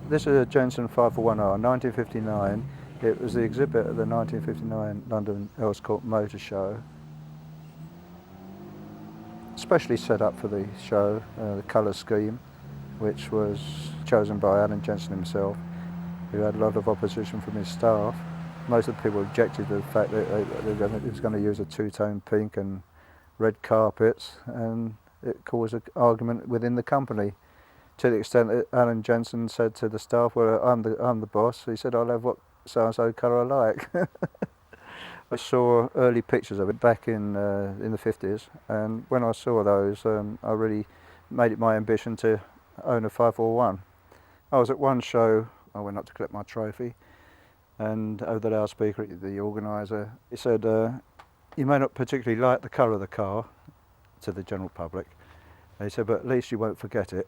This is a Jensen 541R, 1959. It was the exhibit at the 1959 London Earls Court Motor Show. Specially set up for the show, the colour scheme, which was chosen by Alan Jensen himself, who had a lot of opposition from his staff. Most of the people objected to the fact that he was going to use a two-tone pink and red carpets, and it caused an argument within the company, to the extent that Alan Jensen said to the staff, well, I'm the boss. He said, I'll have what so-and-so colour I like. I saw early pictures of it back in the 50s, and when I saw those, I really made it my ambition to own a 541. I was at one show, I went up to collect my trophy, and over the loudspeaker, the organiser, he said, you may not particularly like the colour of the car, to the general public. And he said, but at least you won't forget it.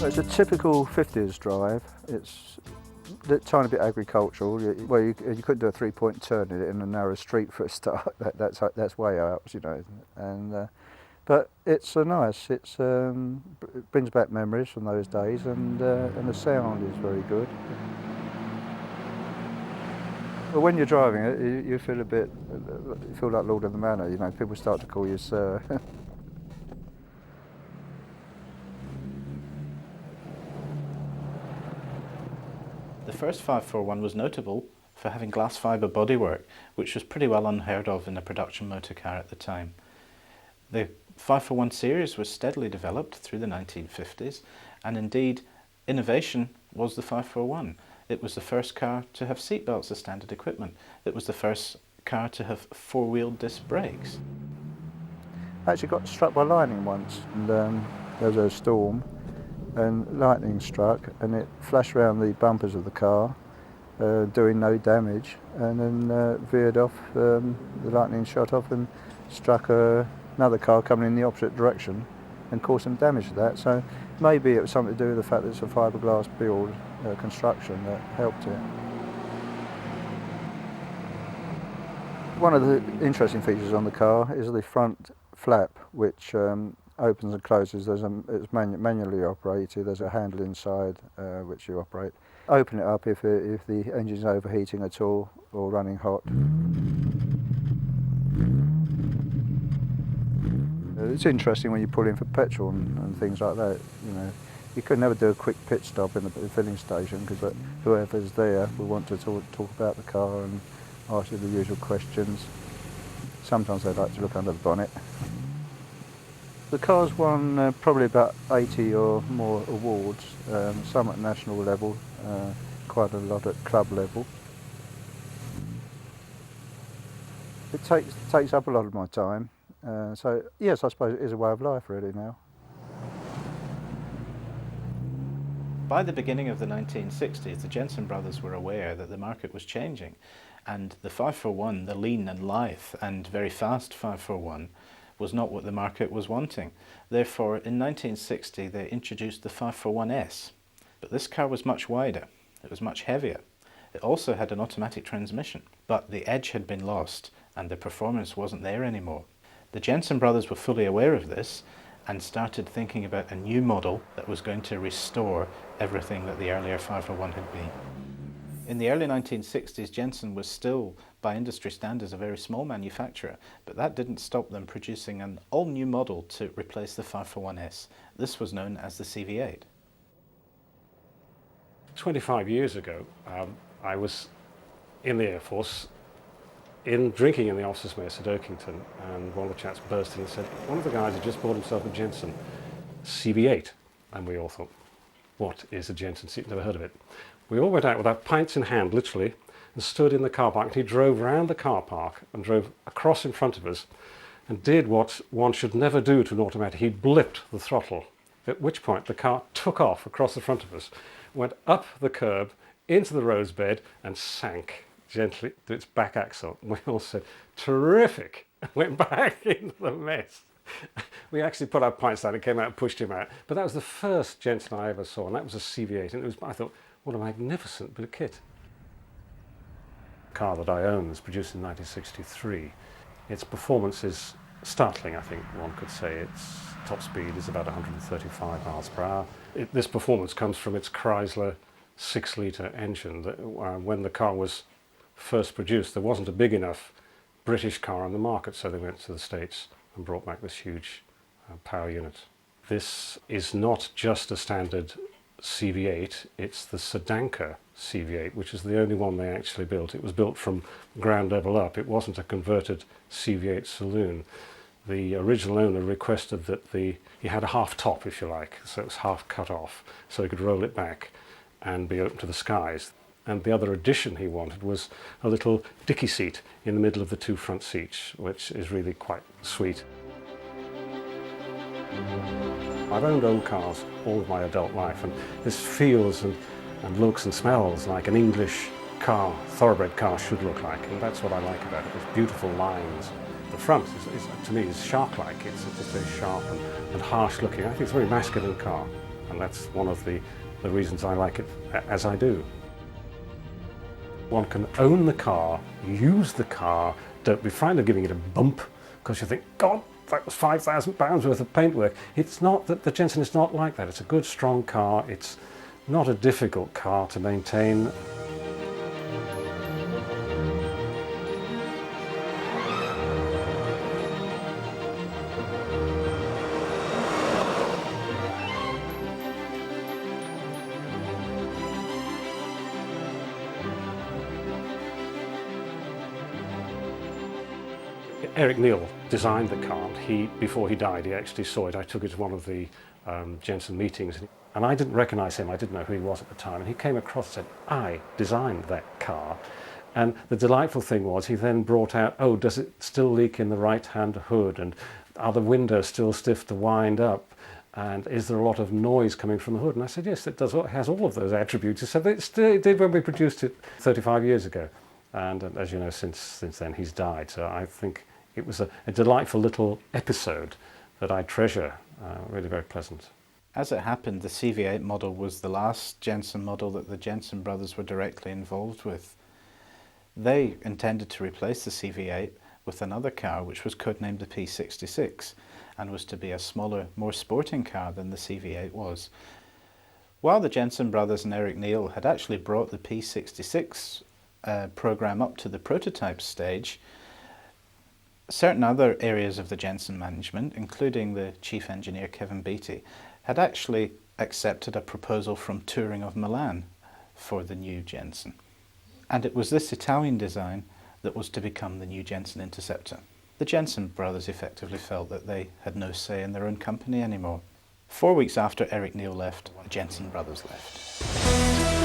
It's a typical 50s drive. It's a tiny bit agricultural. Well, you couldn't do a three-point turn in a narrow street for a start. That's way out, you know. And but it's nice. It brings back memories from those days, and the sound is very good. But when you're driving it, you feel you feel like Lord of the Manor. You know, people start to call you Sir. The first 541 was notable for having glass fibre bodywork, which was pretty well unheard of in a production motor car at the time. The 541 series was steadily developed through the 1950s, and indeed innovation was the 541. It was the first car to have seatbelts as standard equipment. It was the first car to have four-wheel disc brakes. I actually got struck by lightning once, and there was a storm, and lightning struck, and it flashed around the bumpers of the car, doing no damage, and then veered off. The lightning shot off and struck another car coming in the opposite direction and caused some damage to that. So maybe it was something to do with the fact that it's a fiberglass build construction that helped it. One of the interesting features on the car is the front flap, which opens and closes. It's manually operated. There's a handle inside which you operate. Open it up if the engine's overheating at all or running hot. It's interesting when you pull in for petrol and things like that. You know, you could never do a quick pit stop in the filling station because whoever's there will want to talk about the car and ask you the usual questions. Sometimes they like to look under the bonnet. The car's won probably about 80 or more awards, some at national level, quite a lot at club level. It takes up a lot of my time, so yes, I suppose it is a way of life really now. By the beginning of the 1960s, the Jensen brothers were aware that the market was changing, and the 541, the lean and lithe and very fast 541, was not what the market was wanting. Therefore, in 1960, they introduced the 541S. But this car was much wider, it was much heavier. It also had an automatic transmission, but the edge had been lost and the performance wasn't there anymore. The Jensen brothers were fully aware of this and started thinking about a new model that was going to restore everything that the earlier 541 had been. In the early 1960s, Jensen was still, by industry standards, a very small manufacturer, but that didn't stop them producing an all-new model to replace the 541S. This was known as the CV8. 25 years ago, I was in the Air Force, drinking in the officers' mess at Oakington, and one of the chaps burst in and said, one of the guys had just bought himself a Jensen CV8, and we all thought, what is a Jensen CV8? Never heard of it. We all went out with our pints in hand, literally, and stood in the car park. And he drove round the car park and drove across in front of us and did what one should never do to an automatic. He blipped the throttle, at which point the car took off across the front of us, went up the curb, into the rose bed, and sank gently to its back axle. We all said, terrific, went back into the mess. We actually put our pints down and came out and pushed him out. But that was the first Jensen I ever saw, and that was a CV8. And I thought, what a magnificent bit of kit. The car that I own was produced in 1963. Its performance is startling, I think one could say. Its top speed is about 135 miles per hour. This performance comes from its Chrysler 6-litre engine. When the car was first produced, there wasn't a big enough British car on the market, so they went to the States and brought back this huge power unit. This is not just a standard CV8, it's the Sedanka CV8, which is the only one they actually built. It was built from ground level up. It wasn't a converted CV8 saloon. The original owner requested that he had a half top, if you like, so it was half cut off, so he could roll it back and be open to the skies. And the other addition he wanted was a little dicky seat in the middle of the two front seats, which is really quite sweet. I've owned old cars all of my adult life, and this feels and looks and smells like an English car, thoroughbred car should look like, and that's what I like about it. There's beautiful lines. The front, to me, is shark-like. It's just very sharp and harsh looking. I think it's a very masculine car, and that's one of the reasons I like it as I do. One can own the car, use the car, don't be frightened of giving it a bump, because you think, God, that was £5,000 worth of paintwork. It's not that the Jensen is not like that. It's a good, strong car. It's not a difficult car to maintain. Eric Neal designed the car. Before he died, he actually saw it. I took it to one of the Jensen meetings, and I didn't recognize him. I didn't know who he was at the time. And he came across and said, I designed that car. And the delightful thing was he then brought out, oh, does it still leak in the right-hand hood? And are the windows still stiff to wind up? And is there a lot of noise coming from the hood? And I said, yes, it does. It has all of those attributes. He said, it did when we produced it 35 years ago. And as you know, since then he's died. So I think it was a delightful little episode that I treasure, really very pleasant. As it happened, the CV8 model was the last Jensen model that the Jensen brothers were directly involved with. They intended to replace the CV8 with another car which was codenamed the P66 and was to be a smaller, more sporting car than the CV8 was. While the Jensen brothers and Eric Neal had actually brought the P66 program up to the prototype stage, certain other areas of the Jensen management, including the chief engineer Kevin Beattie, had actually accepted a proposal from Touring of Milan for the new Jensen. And it was this Italian design that was to become the new Jensen Interceptor. The Jensen brothers effectively felt that they had no say in their own company anymore. 4 weeks after Eric Neal left, the Jensen brothers left.